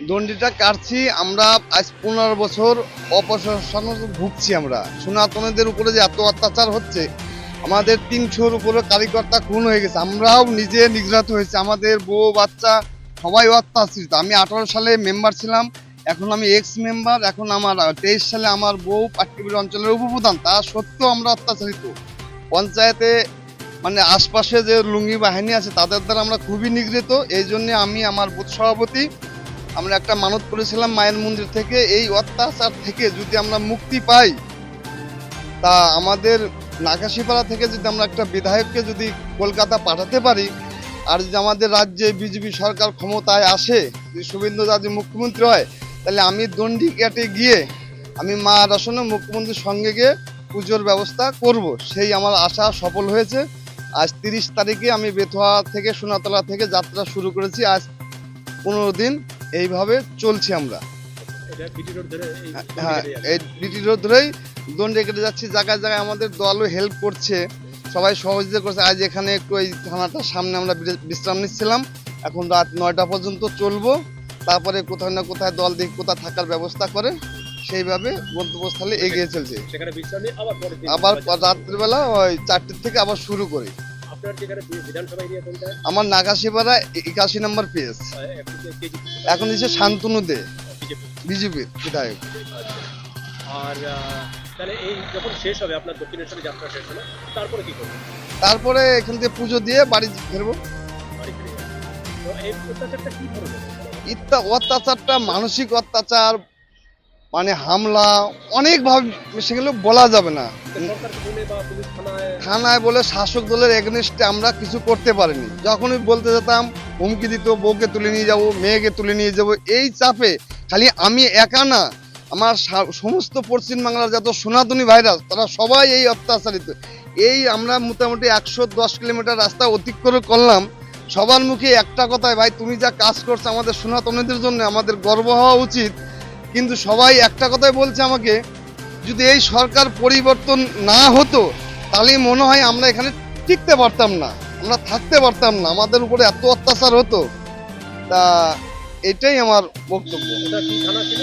দণ্ডিটা কাটছি আমরা আজ 15 বছর অপশাসন ভুগছি আমরা। সনাতনীদের উপরে যে এত অত্যাচার হচ্ছে, আমাদের 300-র উপরে কারিগরটা খুন হয়ে গেছে, আমরাও নিজে নিগ্রত হয়েছে, আমাদের বউ বাচ্চা সবাই অত্যাচারিত। আমি 18 সালে মেম্বার ছিলাম, এখন আমি এক্স মেম্বার। এখন আমার 23 সালে আমার বউ পাট্টিবির অঞ্চলের উপপ্রধান, তা সত্ত্বেও আমরা অত্যাচারিত। পঞ্চায়েতে মানে আশপাশে যে লুঙ্গি বাহিনী আছে তাদের দ্বারা আমরা খুবই নিগৃহীত। এই জন্যে আমি আমার বুথ সভাপতি আমরা একটা মানত করেছিলাম মায়ের মন্দির থেকে, এই অত্যাচার থেকে যদি আমরা মুক্তি পাই, তা আমাদের নাকাশিপাড়া থেকে যদি আমরা একটা বিধায়ককে যদি কলকাতা পাঠাতে পারি, আর যদি আমাদের রাজ্যে বিজেপি সরকার ক্ষমতায় আসে, যদি শুভেন্দু যদি মুখ্যমন্ত্রী হয়, তাহলে আমি দণ্ডিঘাটে গিয়ে আমি মা দর্শনে মুখ্যমন্ত্রীর সঙ্গে গিয়ে পুজোর ব্যবস্থা করব। সেই আমার আশা সফল হয়েছে। আজ 30 তারিখে আমি বেথুয়া থেকে সোনাতলা থেকে যাত্রা শুরু করেছি। আজ 15 দিন এইভাবে চলছি আমরা। হ্যাঁ, এই বিটি রোড ধরেই দণ্ডে কেটে যাচ্ছি। জায়গায় জায়গায় আমাদের দলও হেল্প করছে, সবাই সহযোগিতা করছে। আজ এখানে একটু এই থানাটার সামনে আমরা বিশ্রাম নিচ্ছিলাম, এখন রাত 9টা পর্যন্ত চলবো। তারপরে কোথাও না কোথায় দল দেখি কোথায় থাকার ব্যবস্থা করে, সেইভাবে গন্তব্যস্থলে এগিয়ে চলছে। আবার রাত্রিবেলা ওই 4টে থেকে আবার শুরু করি। আমার নাগাশিপাড়া 81 নম্বর পেজ। এখন দিচ্ছে শান্তনু দে, বিজেপির বিধায়ক। আর তাহলে এই যখন শেষ হবে আপনার দক্ষিণেশ্বরে যাত্রা শেষ হলো, তারপরে কি করবেন? তারপরে এখান থেকে পুজো দিয়ে বাড়ি ফিরবো। বাড়ি ফিরে যাবেন। তো এই অত্যাচারটা কি ধরনের? অত্যাচারটা মানসিক অত্যাচার, মানে হামলা অনেকভাবে, সেগুলো বলা যাবে না। সরকারকে বলে বা পুলিশ থানায় বলে শাসক দলের এগেনস্টে আমরা কিছু করতে পারিনি। যখনই বলতে যেতাম হুমকি দিত, বউকে তুলে নিয়ে যাব, মেয়েকে তুলে নিয়ে যাব। এই চাপে খালি আমি একা না, আমার সমস্ত পশ্চিম বাংলার যত সনাতনী ভাইরাস তারা সবাই এই অত্যাচারিত। এই আমরা মোটামুটি 110 কিলোমিটার রাস্তা অতিক্রম করলাম, সবার মুখে একটা কথাই, ভাই তুমি যা কাজ করছো আমাদের সনাতনীদের জন্য আমাদের গর্ব হওয়া উচিত। কিন্তু সবাই একটা কথাই বলছে আমাকে, যদি এই সরকার পরিবর্তন না হতো তাহলে মনে হয় আমরা এখানে টিকতে পারতাম না, আমরা থাকতে পারতাম না, আমাদের উপরে এত অত্যাচার হতো। তা এটাই আমার বক্তব্য। এটা কি থানা ছিল?